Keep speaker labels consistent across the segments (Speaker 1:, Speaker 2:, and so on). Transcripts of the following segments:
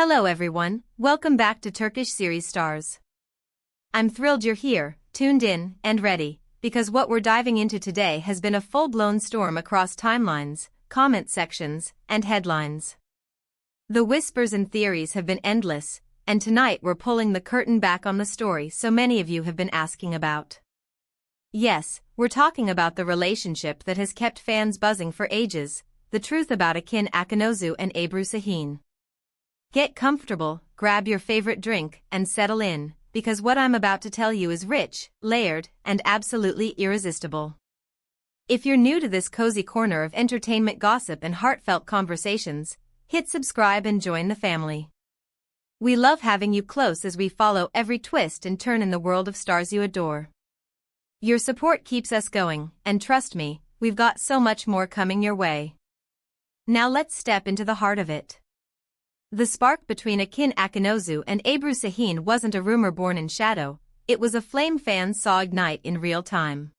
Speaker 1: Hello everyone, welcome back to Turkish series stars. I'm thrilled you're here, tuned in, and ready, because what we're diving into today has been a full-blown storm across timelines, comment sections, and headlines. The whispers and theories have been endless, and tonight we're pulling the curtain back on the story so many of you have been asking about. Yes, we're talking about the relationship that has kept fans buzzing for ages, the truth about Akin and Ebru. Get comfortable, grab your favorite drink, and settle in, because what I'm about to tell you is rich, layered, and absolutely irresistible. If you're new to this cozy corner of entertainment gossip and heartfelt conversations, hit subscribe and join the family. We love having you close as we follow every twist and turn in the world of stars you adore. Your support keeps us going, and trust me, we've got so much more coming your way. Now let's step into the heart of it. The spark between Akin and Ebru wasn't a rumor born in shadow, it was a flame fans saw ignite in real time.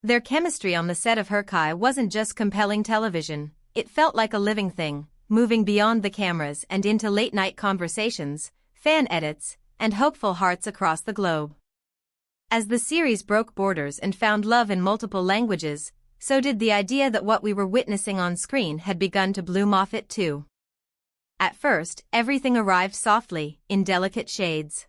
Speaker 1: Their chemistry on the set of Hercai wasn't just compelling television, it felt like a living thing, moving beyond the cameras and into late-night conversations, fan edits, and hopeful hearts across the globe. As the series broke borders and found love in multiple languages, so did the idea that what we were witnessing on screen had begun to bloom off it too. At first, everything arrived softly, in delicate shades.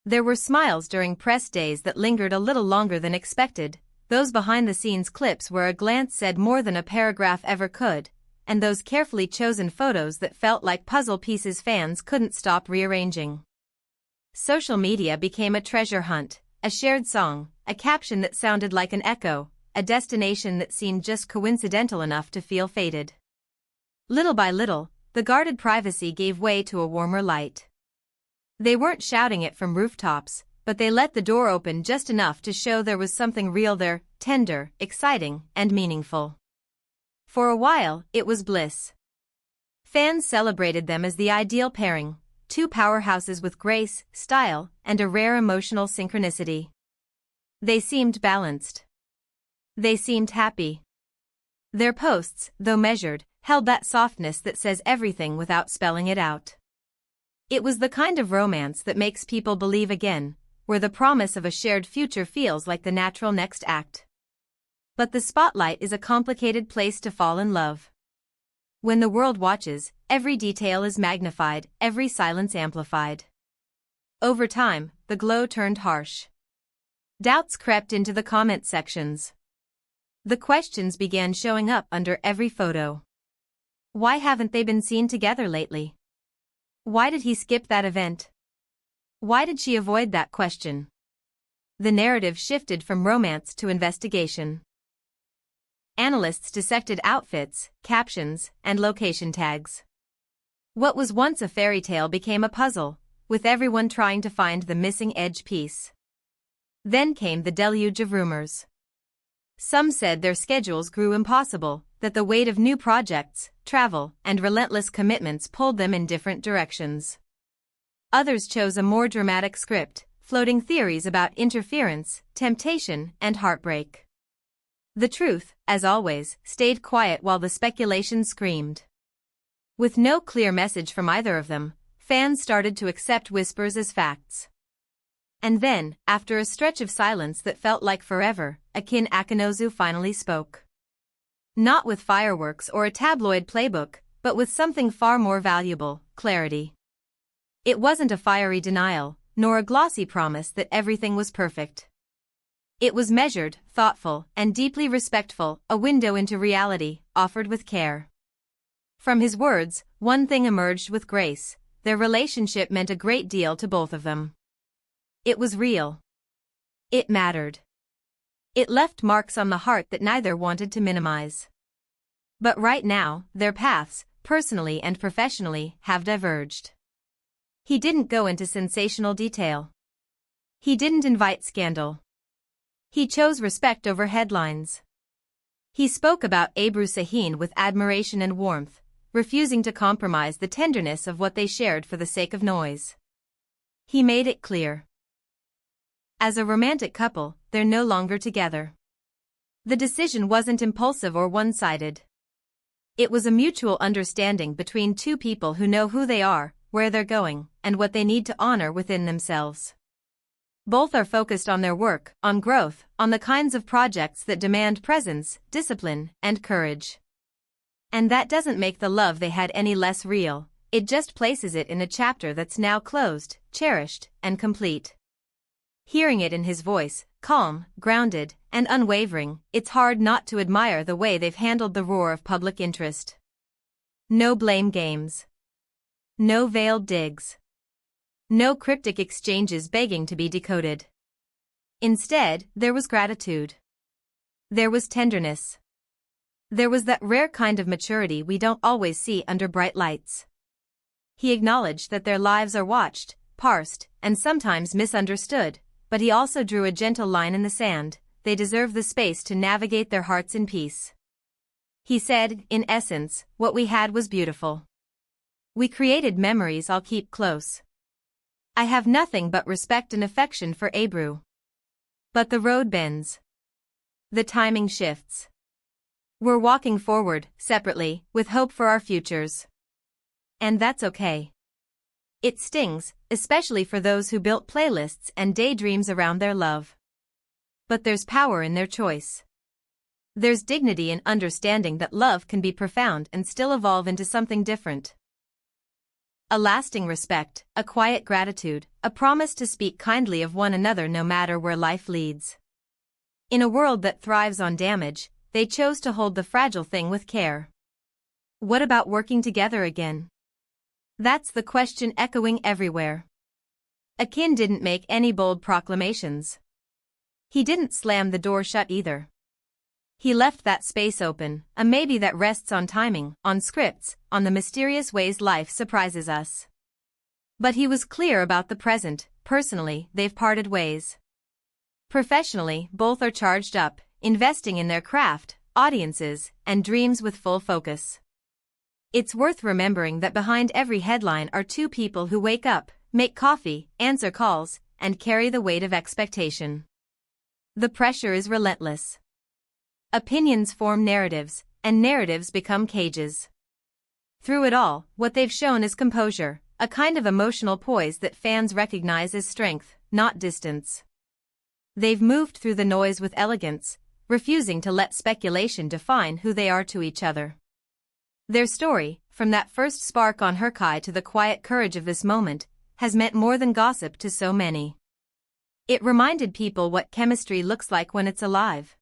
Speaker 1: There were smiles during press days that lingered a little longer than expected, those behind-the-scenes clips where a glance said more than a paragraph ever could, and those carefully chosen photos that felt like puzzle pieces fans couldn't stop rearranging. Social media became a treasure hunt, a shared song, a caption that sounded like an echo, a destination that seemed just coincidental enough to feel fated. Little by little, the guarded privacy gave way to a warmer light. They weren't shouting it from rooftops, but they let the door open just enough to show there was something real there, tender, exciting, and meaningful. For a while, it was bliss. Fans celebrated them as the ideal pairing, two powerhouses with grace, style, and a rare emotional synchronicity. They seemed balanced. They seemed happy. Their posts, though measured, held that softness that says everything without spelling it out. It was the kind of romance that makes people believe again, where the promise of a shared future feels like the natural next act. But the spotlight is a complicated place to fall in love. When the world watches, every detail is magnified, every silence amplified. Over time, the glow turned harsh. Doubts crept into the comment sections. The questions began showing up under every photo. Why haven't they been seen together lately? Why did he skip that event? Why did she avoid that question? The narrative shifted from romance to investigation. Analysts dissected outfits, captions, and location tags. What was once a fairy tale became a puzzle, with everyone trying to find the missing edge piece. Then came the deluge of rumors. Some said their schedules grew impossible, that the weight of new projects, travel, and relentless commitments pulled them in different directions. Others chose a more dramatic script, floating theories about interference, temptation, and heartbreak. The truth, as always, stayed quiet while the speculation screamed. With no clear message from either of them, fans started to accept whispers as facts. And then, after a stretch of silence that felt like forever, Akin finally spoke. Not with fireworks or a tabloid playbook, but with something far more valuable, clarity. It wasn't a fiery denial, nor a glossy promise that everything was perfect. It was measured, thoughtful, and deeply respectful, a window into reality, offered with care. From his words, one thing emerged with grace: their relationship meant a great deal to both of them. It was real. It mattered. It left marks on the heart that neither wanted to minimize. But right now, their paths, personally and professionally, have diverged. He didn't go into sensational detail. He didn't invite scandal. He chose respect over headlines. He spoke about Ebru with admiration and warmth, refusing to compromise the tenderness of what they shared for the sake of noise. He made it clear. As a romantic couple, they're no longer together. The decision wasn't impulsive or one-sided. It was a mutual understanding between two people who know who they are, where they're going, and what they need to honor within themselves. Both are focused on their work, on growth, on the kinds of projects that demand presence, discipline, and courage. And that doesn't make the love they had any less real, it just places it in a chapter that's now closed, cherished, and complete. Hearing it in his voice, calm, grounded, and unwavering, it's hard not to admire the way they've handled the roar of public interest. No blame games. No veiled digs. No cryptic exchanges begging to be decoded. Instead, there was gratitude. There was tenderness. There was that rare kind of maturity we don't always see under bright lights. He acknowledged that their lives are watched, parsed, and sometimes misunderstood, but he also drew a gentle line in the sand. They deserve the space to navigate their hearts in peace. He said, in essence, what we had was beautiful. We created memories I'll keep close. I have nothing but respect and affection for Ebru. But the road bends. The timing shifts. We're walking forward, separately, with hope for our futures. And that's okay. It stings, especially for those who built playlists and daydreams around their love. But there's power in their choice. There's dignity in understanding that love can be profound and still evolve into something different. A lasting respect, a quiet gratitude, a promise to speak kindly of one another no matter where life leads. In a world that thrives on damage, they chose to hold the fragile thing with care. What about working together again? That's the question echoing everywhere. Akin didn't make any bold proclamations. He didn't slam the door shut either. He left that space open, a maybe that rests on timing, on scripts, on the mysterious ways life surprises us. But he was clear about the present. Personally, they've parted ways. Professionally, both are charged up, investing in their craft, audiences, and dreams with full focus. It's worth remembering that behind every headline are two people who wake up, make coffee, answer calls, and carry the weight of expectation. The pressure is relentless. Opinions form narratives, and narratives become cages. Through it all, what they've shown is composure, a kind of emotional poise that fans recognize as strength, not distance. They've moved through the noise with elegance, refusing to let speculation define who they are to each other. Their story, from that first spark on Hercai to the quiet courage of this moment, has meant more than gossip to so many. It reminded people what chemistry looks like when it's alive.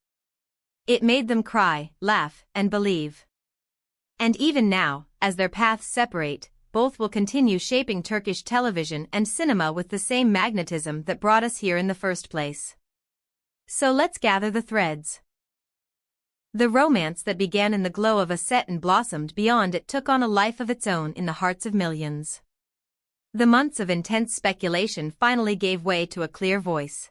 Speaker 1: It made them cry, laugh, and believe. And even now, as their paths separate, both will continue shaping Turkish television and cinema with the same magnetism that brought us here in the first place. So let's gather the threads. The romance that began in the glow of a set and blossomed beyond it took on a life of its own in the hearts of millions. The months of intense speculation finally gave way to a clear voice.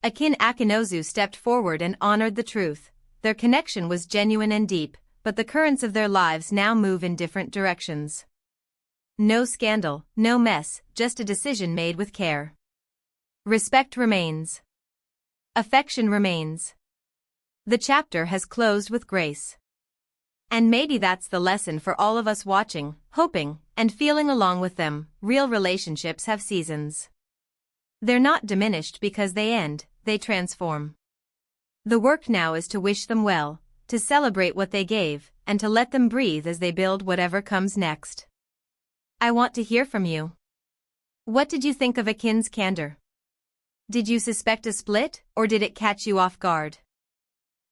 Speaker 1: Akin Akinozu stepped forward and honored the truth. Their connection was genuine and deep, but the currents of their lives now move in different directions. No scandal, no mess, just a decision made with care. Respect remains. Affection remains. The chapter has closed with grace. And maybe that's the lesson for all of us watching, hoping, and feeling along with them. Real relationships have seasons. They're not diminished because they end, they transform. The work now is to wish them well, to celebrate what they gave, and to let them breathe as they build whatever comes next. I want to hear from you. What did you think of Akin's candor? Did you suspect a split, or did it catch you off guard?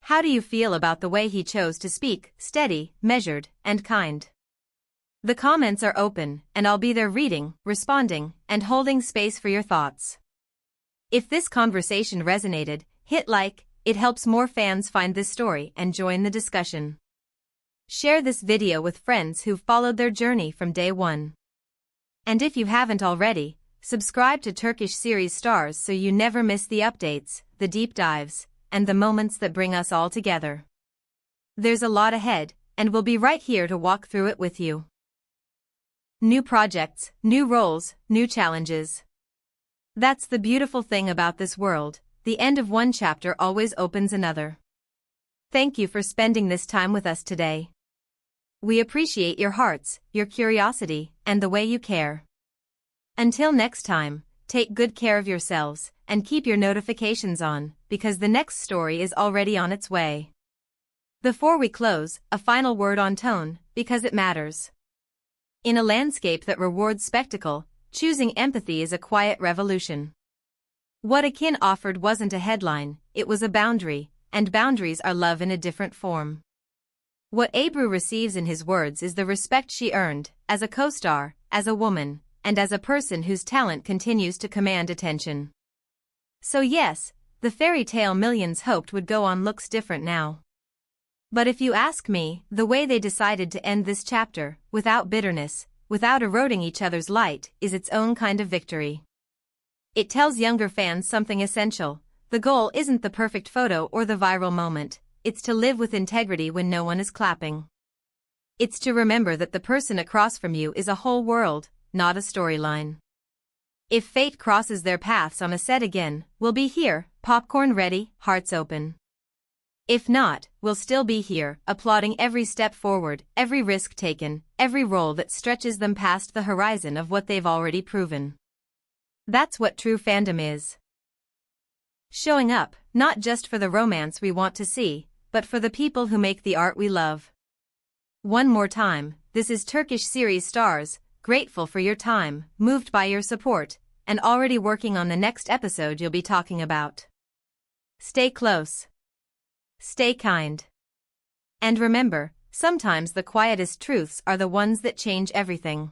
Speaker 1: How do you feel about the way he chose to speak, steady, measured, and kind? The comments are open, and I'll be there reading, responding, and holding space for your thoughts. If this conversation resonated, hit like, it helps more fans find this story and join the discussion. Share this video with friends who've followed their journey from day one. And if you haven't already, subscribe to Turkish Series Stars so you never miss the updates, the deep dives, and the moments that bring us all together. There's a lot ahead, and we'll be right here to walk through it with you. New projects, new roles, new challenges. That's the beautiful thing about this world, the end of one chapter always opens another. Thank you for spending this time with us today. We appreciate your hearts, your curiosity, and the way you care. Until next time, take good care of yourselves, and keep your notifications on, because the next story is already on its way. Before we close, a final word on tone, because it matters. In a landscape that rewards spectacle, choosing empathy is a quiet revolution. What Akin offered wasn't a headline, it was a boundary, and boundaries are love in a different form. What Ebru receives in his words is the respect she earned, as a co-star, as a woman, and as a person whose talent continues to command attention. So yes, the fairy tale millions hoped would go on looks different now. But if you ask me, the way they decided to end this chapter, without bitterness, without eroding each other's light, is its own kind of victory. It tells younger fans something essential: the goal isn't the perfect photo or the viral moment, it's to live with integrity when no one is clapping. It's to remember that the person across from you is a whole world, not a storyline. If fate crosses their paths on a set again, we'll be here, popcorn ready, hearts open. If not, we'll still be here, applauding every step forward, every risk taken, every role that stretches them past the horizon of what they've already proven. That's what true fandom is. Showing up, not just for the romance we want to see, but for the people who make the art we love. One more time, this is Turkish series stars, grateful for your time, moved by your support, and already working on the next episode you'll be talking about. Stay close. Stay kind. And remember, sometimes the quietest truths are the ones that change everything.